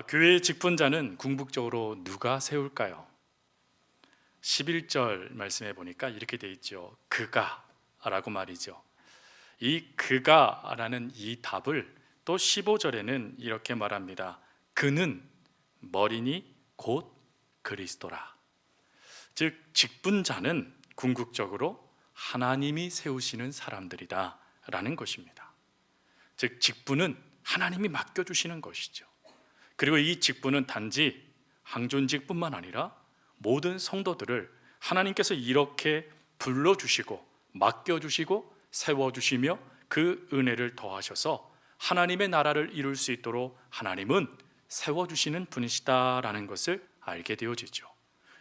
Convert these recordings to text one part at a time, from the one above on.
교회의 직분자는 궁극적으로 누가 세울까요? 11절 말씀해 보니까 이렇게 돼 있죠. 그가 라고 말이죠. 이 그가 라는 이 답을 또 15절에는 이렇게 말합니다. 그는 머리니 곧 그리스도라. 즉 직분자는 궁극적으로 하나님이 세우시는 사람들이다 라는 것입니다. 즉 직분은 하나님이 맡겨주시는 것이죠. 그리고 이 직분은 단지 항존직뿐만 아니라 모든 성도들을 하나님께서 이렇게 불러주시고 맡겨주시고 세워주시며 그 은혜를 더하셔서 하나님의 나라를 이룰 수 있도록 하나님은 세워주시는 분이시다라는 것을 알게 되어지죠.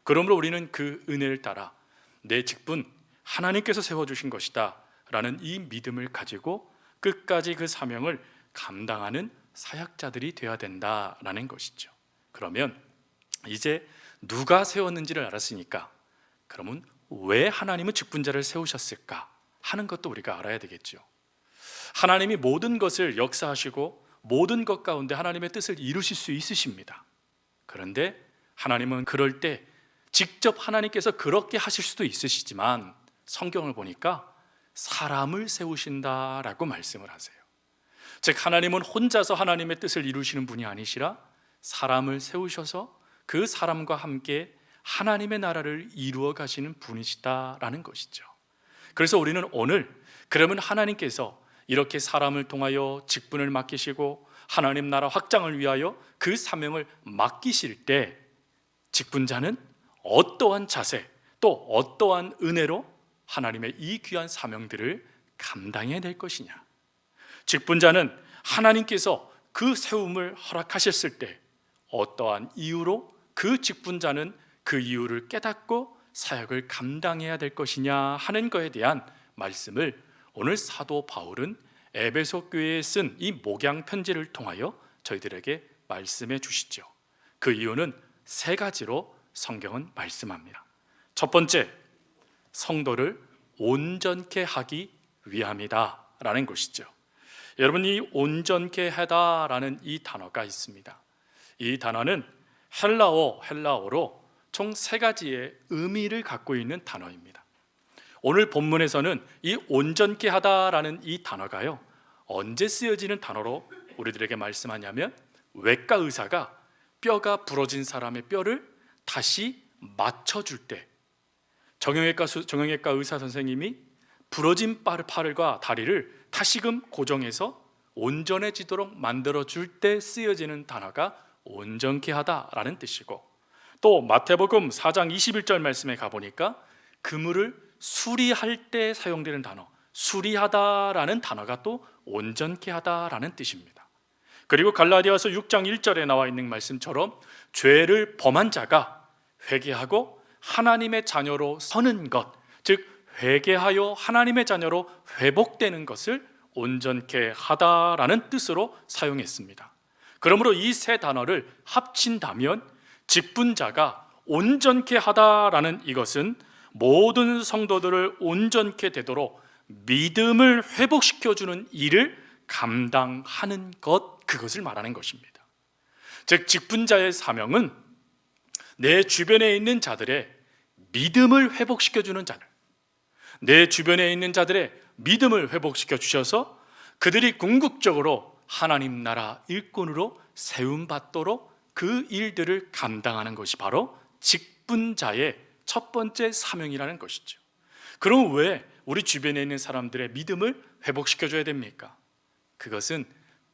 그러므로 우리는 그 은혜를 따라 내 직분 하나님께서 세워주신 것이다 라는 이 믿음을 가지고 끝까지 그 사명을 감당하는 사역자들이 되어야 된다라는 것이죠. 그러면 이제 누가 세웠는지를 알았으니까 그러면 왜 하나님은 직분자를 세우셨을까 하는 것도 우리가 알아야 되겠죠. 하나님이 모든 것을 역사하시고 모든 것 가운데 하나님의 뜻을 이루실 수 있으십니다. 그런데 하나님은 그럴 때 직접 하나님께서 그렇게 하실 수도 있으시지만 성경을 보니까 사람을 세우신다라고 말씀을 하세요. 즉 하나님은 혼자서 하나님의 뜻을 이루시는 분이 아니시라 사람을 세우셔서 그 사람과 함께 하나님의 나라를 이루어 가시는 분이시다라는 것이죠. 그래서 우리는 오늘 그러면 하나님께서 이렇게 사람을 통하여 직분을 맡기시고 하나님 나라 확장을 위하여 그 사명을 맡기실 때 직분자는 어떠한 자세 또 어떠한 은혜로 하나님의 이 귀한 사명들을 감당해야 될 것이냐. 직분자는 하나님께서 그 세움을 허락하셨을 때 어떠한 이유로 그 직분자는 그 이유를 깨닫고 사역을 감당해야 될 것이냐 하는 것에 대한 말씀을 오늘 사도 바울은 에베소 교회에 쓴 이 목양 편지를 통하여 저희들에게 말씀해 주시죠. 그 이유는 세 가지로 성경은 말씀합니다. 첫 번째, 성도를 온전케 하기 위함이다 라는 것이죠. 여러분, 이 온전케 하다라는 이 단어가 있습니다. 이 단어는 헬라어로 총 세 가지의 의미를 갖고 있는 단어입니다. 오늘 본문에서는 이 온전케 하다라는 이 단어가요, 언제 쓰여지는 단어로 우리들에게 말씀하냐면 외과 의사가 뼈가 부러진 사람의 뼈를 다시 맞춰줄 때, 정형외과 의사 선생님이 부러진 팔과 다리를 다시금 고정해서 온전해지도록 만들어줄 때 쓰여지는 단어가 온전케 하다라는 뜻이고, 또 마태복음 4장 21절 말씀에 가보니까 그물을 수리할 때 사용되는 단어 수리하다라는 단어가 또 온전케 하다라는 뜻입니다. 그리고 갈라디아서 6장 1절에 나와 있는 말씀처럼 죄를 범한 자가 회개하고 하나님의 자녀로 서는 것, 즉 회개하여 하나님의 자녀로 회복되는 것을 온전케 하다라는 뜻으로 사용했습니다. 그러므로 이 세 단어를 합친다면 직분자가 온전케 하다라는 이것은 모든 성도들을 온전케 되도록 믿음을 회복시켜주는 일을 감당하는 것, 그것을 말하는 것입니다. 즉 직분자의 사명은 내 주변에 있는 자들의 믿음을 회복시켜주는 자들, 내 주변에 있는 자들의 믿음을 회복시켜 주셔서 그들이 궁극적으로 하나님 나라 일꾼으로 세움받도록 그 일들을 감당하는 것이 바로 직분자의 첫 번째 사명이라는 것이죠. 그럼 왜 우리 주변에 있는 사람들의 믿음을 회복시켜줘야 됩니까? 그것은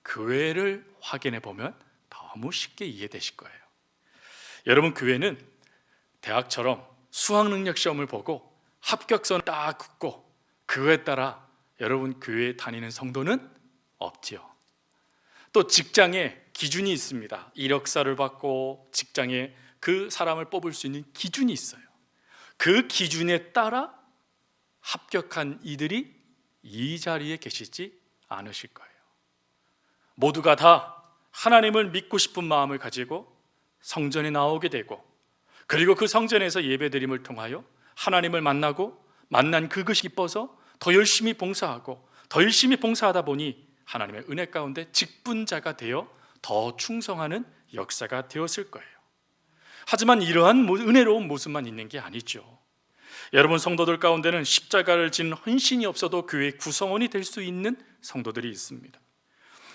교회를 확인해 보면 너무 쉽게 이해되실 거예요. 여러분, 교회는 대학처럼 수학능력 시험을 보고 합격선 딱 긋고 그거에 따라 여러분 교회에 다니는 성도는 없지요. 또 직장에 기준이 있습니다. 이력서를 받고 직장에 그 사람을 뽑을 수 있는 기준이 있어요. 그 기준에 따라 합격한 이들이 이 자리에 계시지 않으실 거예요. 모두가 다 하나님을 믿고 싶은 마음을 가지고 성전에 나오게 되고, 그리고 그 성전에서 예배드림을 통하여 하나님을 만나고 만난 그것이 기뻐서 더 열심히 봉사하고 더 열심히 봉사하다 보니 하나님의 은혜 가운데 직분자가 되어 더 충성하는 역사가 되었을 거예요. 하지만 이러한 은혜로운 모습만 있는 게 아니죠. 여러분, 성도들 가운데는 십자가를 진 헌신이 없어도 교회의 구성원이 될 수 있는 성도들이 있습니다.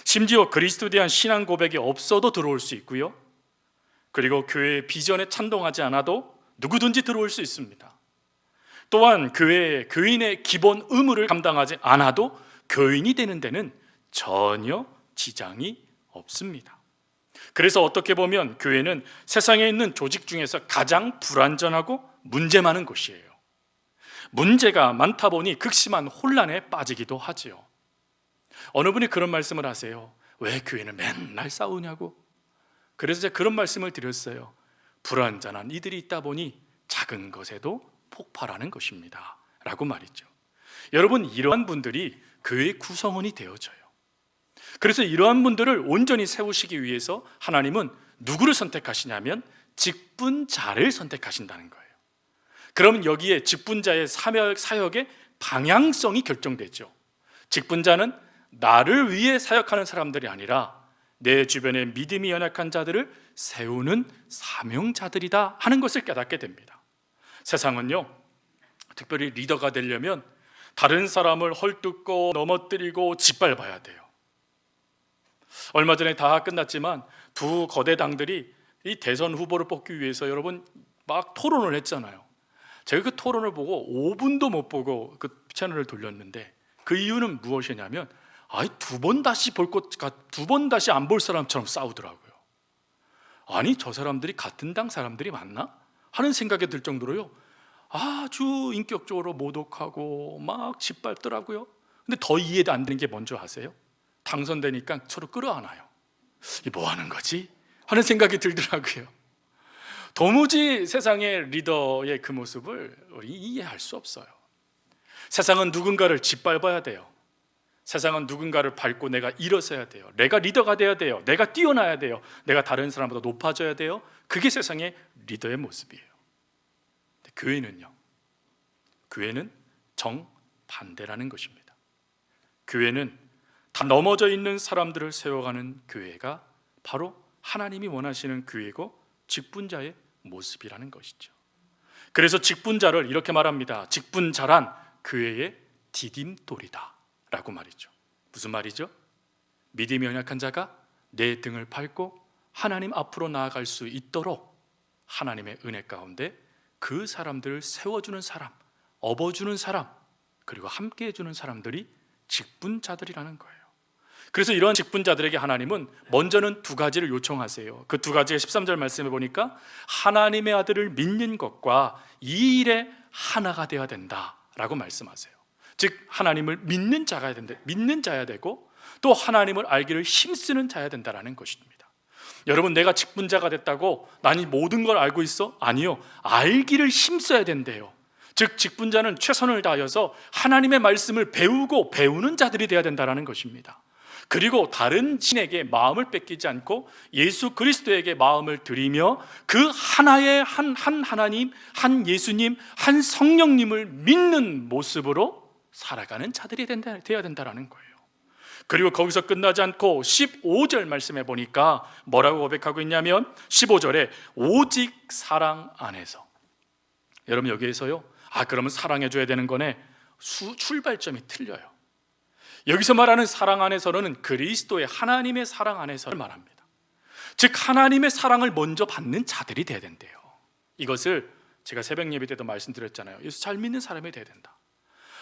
심지어 그리스도에 대한 신앙 고백이 없어도 들어올 수 있고요, 그리고 교회의 비전에 찬동하지 않아도 누구든지 들어올 수 있습니다. 또한 교인의 기본 의무를 감당하지 않아도 교인이 되는 데는 전혀 지장이 없습니다. 그래서 어떻게 보면 교회는 세상에 있는 조직 중에서 가장 불완전하고 문제 많은 곳이에요. 문제가 많다 보니 극심한 혼란에 빠지기도 하지요. 어느 분이 그런 말씀을 하세요. 왜 교회는 맨날 싸우냐고. 그래서 제가 그런 말씀을 드렸어요. 불완전한 이들이 있다 보니 작은 것에도 폭발하는 것입니다 라고 말이죠. 여러분, 이러한 분들이 교회의 구성원이 되어져요. 그래서 이러한 분들을 온전히 세우시기 위해서 하나님은 누구를 선택하시냐면 직분자를 선택하신다는 거예요. 그러면 여기에 직분자의 사역의 방향성이 결정되죠. 직분자는 나를 위해 사역하는 사람들이 아니라 내 주변에 믿음이 연약한 자들을 세우는 사명자들이다 하는 것을 깨닫게 됩니다. 세상은요, 특별히 리더가 되려면 다른 사람을 헐뜯고 넘어뜨리고 짓밟아야 돼요. 얼마 전에 다 끝났지만 두 거대 당들이 이 대선 후보를 뽑기 위해서 여러분 막 토론을 했잖아요. 제가 그 토론을 보고 5분도 못 보고 그 채널을 돌렸는데, 그 이유는 무엇이냐면 두 번 다시 안 볼 사람처럼 싸우더라고요. 아니, 저 사람들이 같은 당 사람들이 맞나? 하는 생각이 들 정도로요, 아주 인격적으로 모독하고 막 짓밟더라고요. 근데 더 이해도 안 되는 게 뭔지 아세요? 당선되니까 서로 끌어안아요. 이 뭐 하는 거지? 하는 생각이 들더라고요. 도무지 세상의 리더의 그 모습을 우리 이해할 수 없어요. 세상은 누군가를 짓밟아야 돼요. 세상은 누군가를 밟고 내가 일어서야 돼요. 내가 리더가 돼야 돼요. 내가 뛰어나야 돼요. 내가 다른 사람보다 높아져야 돼요. 그게 세상의 리더의 모습이에요. 근데 교회는 정반대라는 것입니다. 교회는 다 넘어져 있는 사람들을 세워가는 교회가 바로 하나님이 원하시는 교회고 직분자의 모습이라는 것이죠. 그래서 직분자를 이렇게 말합니다. 직분자란 교회의 디딤돌이다 라고 말이죠. 무슨 말이죠? 믿음이 연약한 자가 내 등을 밟고 하나님 앞으로 나아갈 수 있도록 하나님의 은혜 가운데 그 사람들을 세워주는 사람, 업어주는 사람, 그리고 함께 해주는 사람들이 직분자들이라는 거예요. 그래서 이런 직분자들에게 하나님은 먼저는 두 가지를 요청하세요. 그 두 가지가 13절 말씀에 보니까 하나님의 아들을 믿는 것과 이 일에 하나가 되어야 된다라고 말씀하세요. 즉 하나님을 믿는 자야 되고 또 하나님을 알기를 힘쓰는 자야 된다라는 것입니다. 여러분, 내가 직분자가 됐다고 나는 모든 걸 알고 있어? 아니요, 알기를 힘써야 된대요. 즉 직분자는 최선을 다하여서 하나님의 말씀을 배우고 배우는 자들이 되어야 된다는 것입니다. 그리고 다른 신에게 마음을 뺏기지 않고 예수 그리스도에게 마음을 드리며 그 하나의 한 하나님, 한 예수님, 한 성령님을 믿는 모습으로 살아가는 자들이 되어야 된다는 거예요. 그리고 거기서 끝나지 않고 15절 말씀해 보니까 뭐라고 고백하고 있냐면 15절에 오직 사랑 안에서. 여러분, 여기에서요, 그러면 사랑해줘야 되는 거네, 출발점이 틀려요. 여기서 말하는 사랑 안에서는 그리스도의 하나님의 사랑 안에서를 말합니다. 즉 하나님의 사랑을 먼저 받는 자들이 돼야 된대요. 이것을 제가 새벽 예배 때도 말씀드렸잖아요. 예수 잘 믿는 사람이 돼야 된다.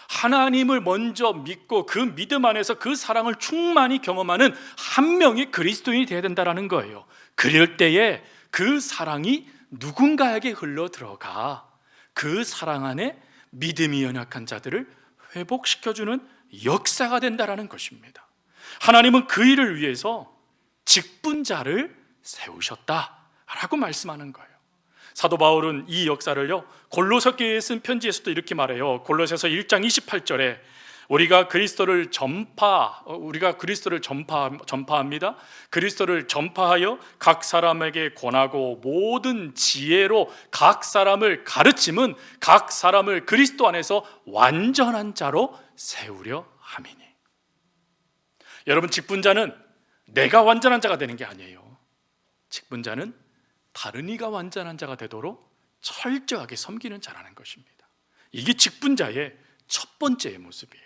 하나님을 먼저 믿고 그 믿음 안에서 그 사랑을 충만히 경험하는 한 명의 그리스도인이 돼야 된다는 거예요. 그럴 때에 그 사랑이 누군가에게 흘러 들어가 그 사랑 안에 믿음이 연약한 자들을 회복시켜주는 역사가 된다는 것입니다. 하나님은 그 일을 위해서 직분자를 세우셨다라고 말씀하는 거예요. 사도 바울은 이 역사를요, 골로새 교회에 쓴 편지에서도 이렇게 말해요. 골로새서 1장 28절에 우리가 그리스도를 전파합니다. 그리스도를 전파하여 각 사람에게 권하고 모든 지혜로 각 사람을 가르침은 각 사람을 그리스도 안에서 완전한 자로 세우려 함이니. 여러분, 직분자는 내가 완전한 자가 되는 게 아니에요. 직분자는 다른 이가 완전한 자가 되도록 철저하게 섬기는 자라는 것입니다. 이게 직분자의 첫 번째 모습이에요.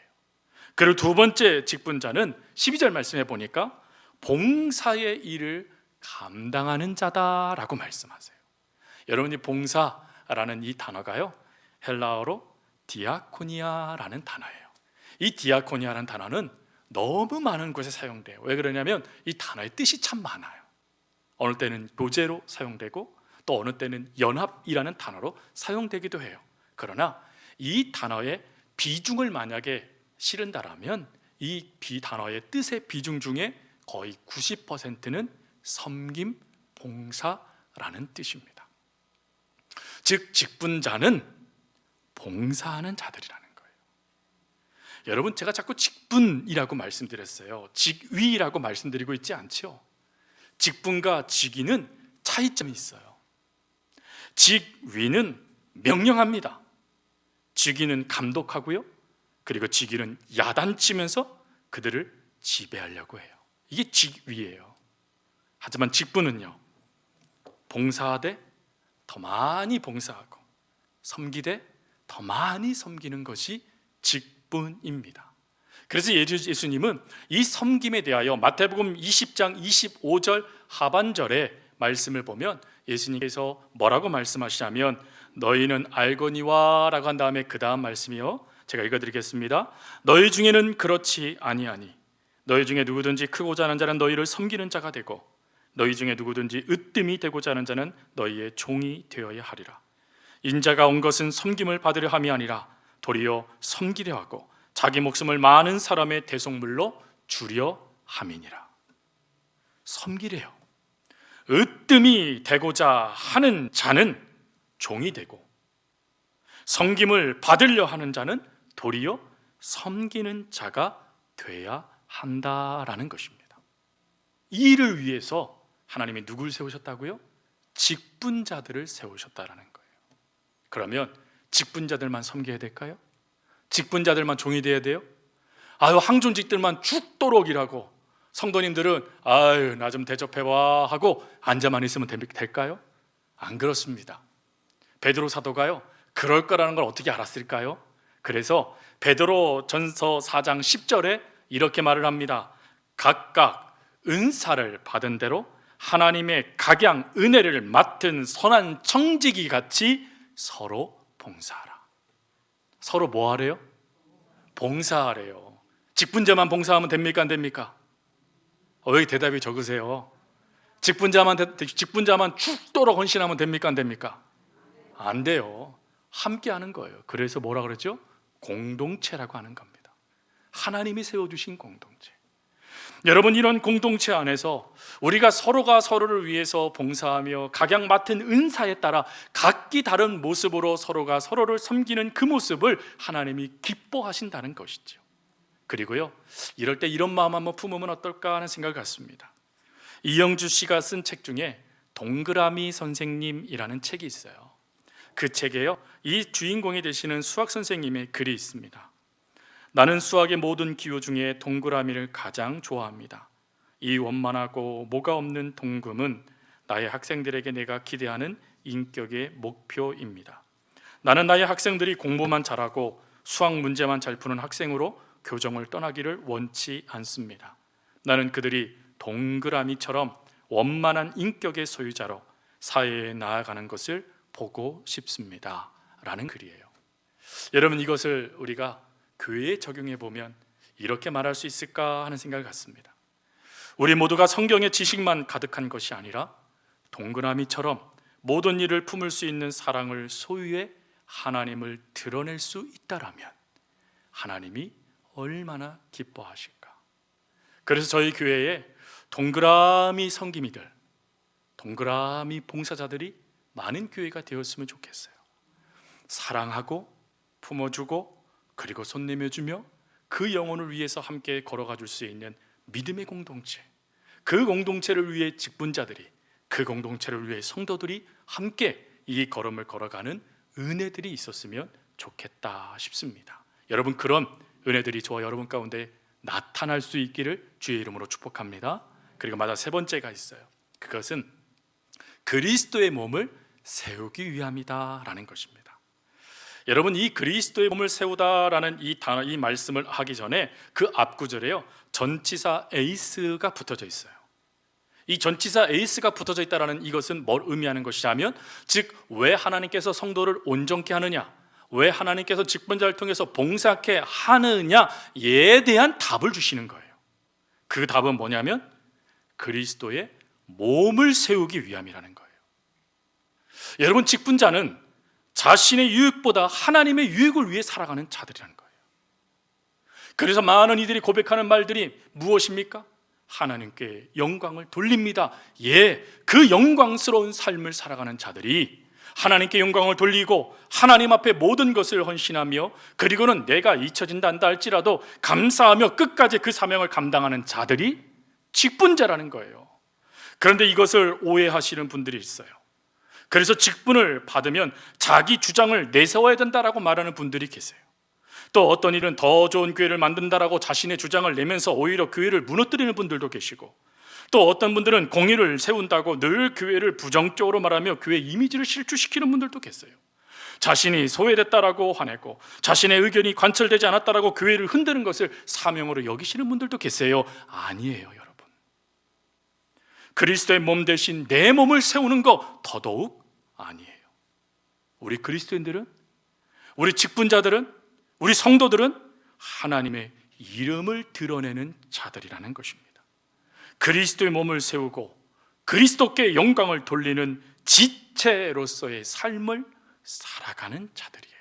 그리고 두 번째 직분자는 12절 말씀해 보니까 봉사의 일을 감당하는 자다라고 말씀하세요. 여러분이 봉사라는 이 단어가요, 헬라어로 디아코니아라는 단어예요. 이 디아코니아라는 단어는 너무 많은 곳에 사용돼요. 왜 그러냐면 이 단어의 뜻이 참 많아요. 어느 때는 교제로 사용되고 또 어느 때는 연합이라는 단어로 사용되기도 해요. 그러나 이 단어의 비중을 만약에 실은다라면 이 단어의 뜻의 비중 중에 거의 90%는 섬김, 봉사라는 뜻입니다. 즉 직분자는 봉사하는 자들이라는 거예요. 여러분, 제가 자꾸 직분이라고 말씀드렸어요. 직위라고 말씀드리고 있지 않죠? 직분과 직위는 차이점이 있어요. 직위는 명령합니다. 직위는 감독하고요, 그리고 직위는 야단치면서 그들을 지배하려고 해요. 이게 직위예요. 하지만 직분은요, 봉사하되 더 많이 봉사하고 섬기되 더 많이 섬기는 것이 직분입니다. 그래서 예수님은 이 섬김에 대하여 마태복음 20장 25절 하반절의 말씀을 보면 예수님께서 뭐라고 말씀하시냐면 너희는 알거니와 라고 한 다음에 그 다음 말씀이요, 제가 읽어드리겠습니다. 너희 중에는 그렇지 아니하니 너희 중에 누구든지 크고자 하는 자는 너희를 섬기는 자가 되고 너희 중에 누구든지 으뜸이 되고자 하는 자는 너희의 종이 되어야 하리라. 인자가 온 것은 섬김을 받으려 함이 아니라 도리어 섬기려 하고 자기 목숨을 많은 사람의 대속물로 주려 함이니라. 섬기래요. 으뜸이 되고자 하는 자는 종이 되고 섬김을 받으려 하는 자는 도리어 섬기는 자가 돼야 한다라는 것입니다. 이 일을 위해서 하나님이 누굴 세우셨다고요? 직분자들을 세우셨다라는 거예요. 그러면 직분자들만 섬겨야 될까요? 직분자들만 종이 돼야 돼요? 항존직들만 죽도록 일하고 성도님들은 나 좀 대접해봐 하고 앉아만 있으면 될까요? 안 그렇습니다. 베드로 사도가요, 그럴 거라는 걸 어떻게 알았을까요? 그래서 베드로 전서 4장 10절에 이렇게 말을 합니다. 각각 은사를 받은 대로 하나님의 각양 은혜를 맡은 선한 청지기 같이 서로 봉사하라. 서로 뭐 하래요? 봉사하래요. 직분자만 봉사하면 됩니까? 안 됩니까? 왜 대답이 적으세요? 직분자만 죽도록 헌신하면 됩니까? 안 됩니까? 안 돼요. 함께 하는 거예요. 그래서 뭐라 그랬죠? 공동체라고 하는 겁니다. 하나님이 세워주신 공동체. 여러분, 이런 공동체 안에서 우리가 서로가 서로를 위해서 봉사하며 각양 맡은 은사에 따라 각기 다른 모습으로 서로가 서로를 섬기는 그 모습을 하나님이 기뻐하신다는 것이죠. 그리고요, 이럴 때 이런 마음 한번 품으면 어떨까 하는 생각을 갖습니다. 이영주 씨가 쓴 책 중에 동그라미 선생님이라는 책이 있어요. 그 책에요, 이 주인공이 되시는 수학 선생님의 글이 있습니다. 나는 수학의 모든 기호 중에 동그라미를 가장 좋아합니다. 이 원만하고 뭐가 없는 동금은 나의 학생들에게 내가 기대하는 인격의 목표입니다. 나는 나의 학생들이 공부만 잘하고 수학 문제만 잘 푸는 학생으로 교정을 떠나기를 원치 않습니다. 나는 그들이 동그라미처럼 원만한 인격의 소유자로 사회에 나아가는 것을 보고 싶습니다. 라는 글이에요. 여러분, 이것을 우리가 교회에 적용해 보면 이렇게 말할 수 있을까 하는 생각을 갖습니다. 우리 모두가 성경의 지식만 가득한 것이 아니라 동그라미처럼 모든 일을 품을 수 있는 사랑을 소유해 하나님을 드러낼 수 있다라면 하나님이 얼마나 기뻐하실까. 그래서 저희 교회에 동그라미 섬김이들, 동그라미 봉사자들이 많은 교회가 되었으면 좋겠어요. 사랑하고 품어주고 그리고 손 내며주며 그 영혼을 위해서 함께 걸어가 줄 수 있는 믿음의 공동체, 그 공동체를 위해 직분자들이, 그 공동체를 위해 성도들이 함께 이 걸음을 걸어가는 은혜들이 있었으면 좋겠다 싶습니다. 여러분, 그런 은혜들이 저와 여러분 가운데 나타날 수 있기를 주의 이름으로 축복합니다. 그리고 마지막 세 번째가 있어요. 그것은 그리스도의 몸을 세우기 위함이다라는 것입니다. 여러분, 이 그리스도의 몸을 세우다라는 이 말씀을 하기 전에 그 앞구절에요, 전치사 에이스가 붙어져 있어요. 이 전치사 에이스가 붙어져 있다라는 이것은 뭘 의미하는 것이냐면, 즉 왜 하나님께서 성도를 온전케 하느냐, 왜 하나님께서 직분자를 통해서 봉사케 하느냐에 대한 답을 주시는 거예요. 그 답은 뭐냐면 그리스도의 몸을 세우기 위함이라는 거예요. 여러분, 직분자는 자신의 유익보다 하나님의 유익을 위해 살아가는 자들이라는 거예요. 그래서 많은 이들이 고백하는 말들이 무엇입니까? 하나님께 영광을 돌립니다. 예, 그 영광스러운 삶을 살아가는 자들이 하나님께 영광을 돌리고 하나님 앞에 모든 것을 헌신하며, 그리고는 내가 잊혀진다 한다 할지라도 감사하며 끝까지 그 사명을 감당하는 자들이 직분자라는 거예요. 그런데 이것을 오해하시는 분들이 있어요. 그래서 직분을 받으면 자기 주장을 내세워야 된다라고 말하는 분들이 계세요. 또 어떤 일은 더 좋은 교회를 만든다라고 자신의 주장을 내면서 오히려 교회를 무너뜨리는 분들도 계시고, 또 어떤 분들은 공의를 세운다고 늘 교회를 부정적으로 말하며 교회 이미지를 실추시키는 분들도 계세요. 자신이 소외됐다라고 화내고 자신의 의견이 관철되지 않았다라고 교회를 흔드는 것을 사명으로 여기시는 분들도 계세요. 아니에요, 여러분. 그리스도의 몸 대신 내 몸을 세우는 거 더더욱 아니에요. 우리 그리스도인들은, 우리 직분자들은, 우리 성도들은 하나님의 이름을 드러내는 자들이라는 것입니다. 그리스도의 몸을 세우고 그리스도께 영광을 돌리는 지체로서의 삶을 살아가는 자들이에요.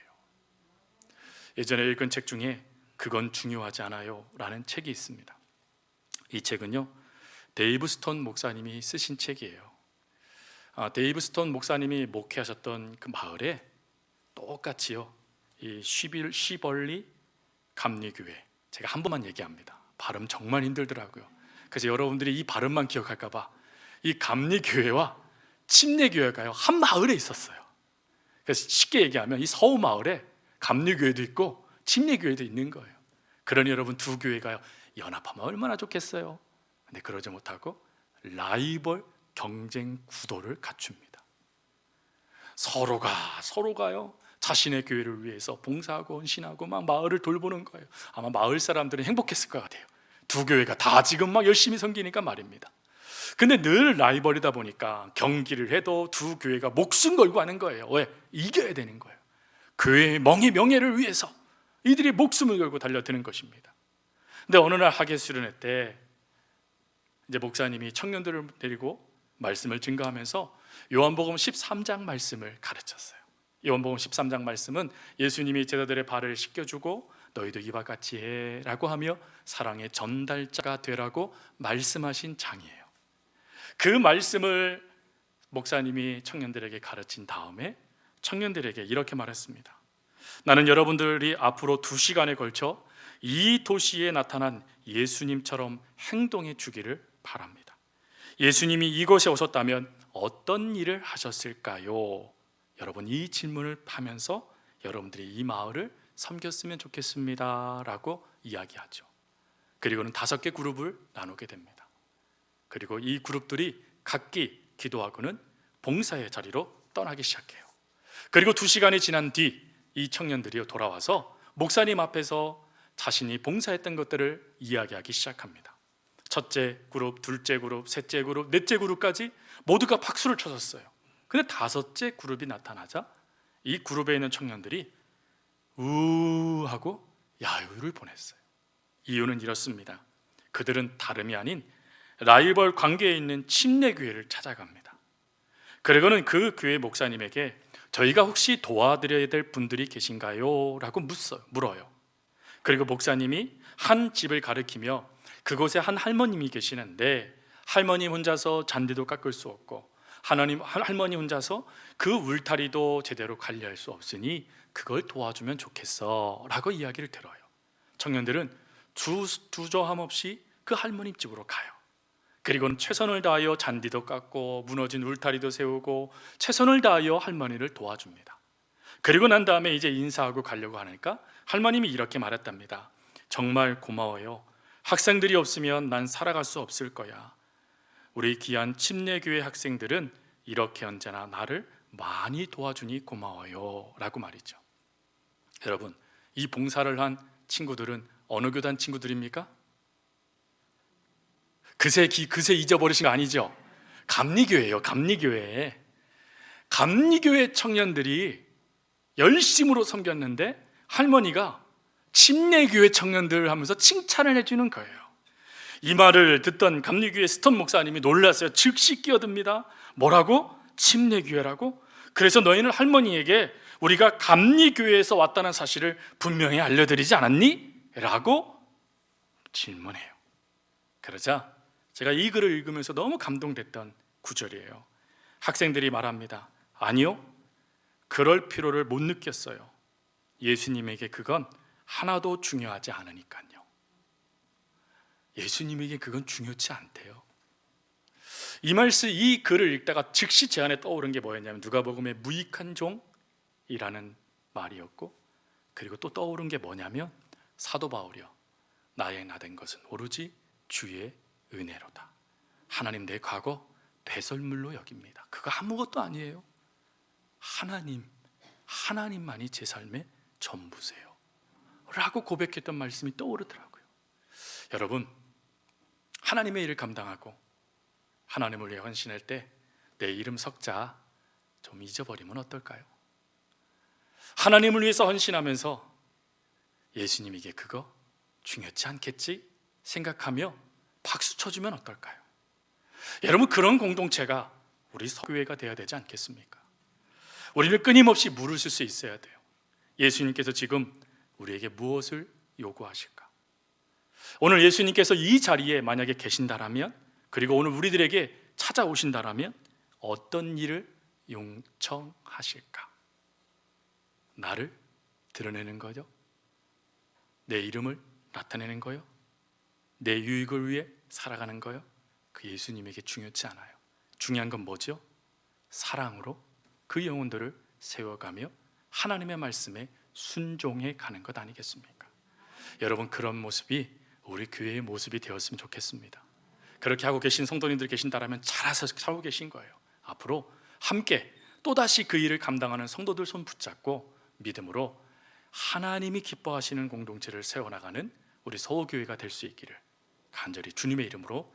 예전에 읽은 책 중에 그건 중요하지 않아요 라는 책이 있습니다. 이 책은요, 데이브 스톤 목사님이 쓰신 책이에요. 데이브 스톤 목사님이 목회하셨던 그 마을에 똑같이요, 이 시벌리 감리교회, 제가 한 번만 얘기합니다. 발음 정말 힘들더라고요. 그래서 여러분들이 이 발음만 기억할까 봐 이 감리교회와 침례교회가요 한 마을에 있었어요. 그래서 쉽게 얘기하면 이 서우 마을에 감리교회도 있고 침례교회도 있는 거예요. 그러니 여러분, 두 교회가요 연합하면 얼마나 좋겠어요. 근데 그러지 못하고 라이벌 경쟁 구도를 갖춥니다. 서로가요 자신의 교회를 위해서 봉사하고 헌신하고 막 마을을 돌보는 거예요. 아마 마을 사람들은 행복했을 것 같아요. 두 교회가 다 지금 막 열심히 섬기니까 말입니다. 근데 늘 라이벌이다 보니까 경기를 해도 두 교회가 목숨 걸고 하는 거예요. 왜? 이겨야 되는 거예요. 교회의 명예를 위해서 이들이 목숨을 걸고 달려드는 것입니다. 근데 어느 날 학예 수련회 때 이제 목사님이 청년들을 데리고 말씀을 증거하면서 요한복음 13장 말씀을 가르쳤어요. 요한복음 13장 말씀은 예수님이 제자들의 발을 씻겨주고 너희도 이와 같이 해라고 하며 사랑의 전달자가 되라고 말씀하신 장이에요. 그 말씀을 목사님이 청년들에게 가르친 다음에 청년들에게 이렇게 말했습니다. 나는 여러분들이 앞으로 2시간에 걸쳐 이 도시에 나타난 예수님처럼 행동해 주기를 바랍니다. 예수님이 이곳에 오셨다면 어떤 일을 하셨을까요? 여러분, 이 질문을 하면서 여러분들이 이 마을을 섬겼으면 좋겠습니다 라고 이야기하죠. 그리고는 5개 그룹을 나누게 됩니다. 그리고 이 그룹들이 각기 기도하고는 봉사의 자리로 떠나기 시작해요. 그리고 2시간이 지난 뒤 이 청년들이 돌아와서 목사님 앞에서 자신이 봉사했던 것들을 이야기하기 시작합니다. 첫째 그룹, 둘째 그룹, 셋째 그룹, 넷째 그룹까지 모두가 박수를 쳐줬어요. 근데 5째 그룹이 나타나자 이 그룹에 있는 청년들이 하고 야유를 보냈어요. 이유는 이렇습니다. 그들은 다름이 아닌 라이벌 관계에 있는 침례교회를 찾아갑니다. 그리고는 그 교회 목사님에게 저희가 혹시 도와드려야 될 분들이 계신가요? 라고 물어요. 그리고 목사님이 한 집을 가리키며 그곳에 한 할머님이 계시는데 할머니 혼자서 잔디도 깎을 수 없고 할머니 혼자서 그 울타리도 제대로 관리할 수 없으니 그걸 도와주면 좋겠어 라고 이야기를 들어요. 청년들은 주저함 없이 그 할머니 집으로 가요. 그리고는 최선을 다하여 잔디도 깎고 무너진 울타리도 세우고 최선을 다하여 할머니를 도와줍니다. 그리고 난 다음에 이제 인사하고 가려고 하니까 할머님이 이렇게 말했답니다. 정말 고마워요. 학생들이 없으면 난 살아갈 수 없을 거야. 우리 귀한 침례교회 학생들은 이렇게 언제나 나를 많이 도와주니 고마워요 라고 말이죠. 여러분, 이 봉사를 한 친구들은 어느 교단 친구들입니까? 그새 잊어버리신 거 아니죠? 감리교회예요. 감리교회 청년들이 열심으로 섬겼는데 할머니가 침례교회 청년들 하면서 칭찬을 해주는 거예요. 이 말을 듣던 감리교회 스톤 목사님이 놀랐어요. 즉시 끼어듭니다. 뭐라고? 침례교회라고? 그래서 너희는 할머니에게 우리가 감리교회에서 왔다는 사실을 분명히 알려드리지 않았니? 라고 질문해요. 그러자 제가 이 글을 읽으면서 너무 감동됐던 구절이에요. 학생들이 말합니다. 아니요, 그럴 필요를 못 느꼈어요. 예수님에게 그건 하나도 중요하지 않으니까요. 예수님에게 그건 중요치 않대요. 이 글을 읽다가 즉시 제 안에 떠오른 게 뭐였냐면 누가복음의 무익한 종이라는 말이었고, 그리고 또 떠오른 게 뭐냐면 사도 바울이요, 나의 나된 것은 오로지 주의 은혜로다. 하나님, 내 과거 배설물로 여깁니다. 그거 아무것도 아니에요. 하나님만이 제 삶의 전부세요 라고 고백했던 말씀이 떠오르더라고요. 여러분, 하나님의 일을 감당하고 하나님을 위해 헌신할 때 내 이름 석자 좀 잊어버리면 어떨까요? 하나님을 위해서 헌신하면서 예수님에게 그거 중요치 않겠지 생각하며 박수 쳐주면 어떨까요? 여러분, 그런 공동체가 우리 서교회가 되어야 되지 않겠습니까? 우리는 끊임없이 물을 쓸 수 있어야 돼요. 예수님께서 지금 우리에게 무엇을 요구하실까? 오늘 예수님께서 이 자리에 만약에 계신다라면, 그리고 오늘 우리들에게 찾아오신다라면 어떤 일을 요청하실까? 나를 드러내는 거죠? 내 이름을 나타내는 거요? 내 유익을 위해 살아가는 거요? 그 예수님에게 중요치 않아요. 중요한 건 뭐죠? 사랑으로 그 영혼들을 세워가며 하나님의 말씀에 순종해 가는 것 아니겠습니까? 여러분, 그런 모습이 우리 교회의 모습이 되었으면 좋겠습니다. 그렇게 하고 계신 성도님들 계신다라면 잘해서 살고 계신 거예요. 앞으로 함께 또다시 그 일을 감당하는 성도들 손 붙잡고 믿음으로 하나님이 기뻐하시는 공동체를 세워나가는 우리 서호교회가 될 수 있기를 간절히 주님의 이름으로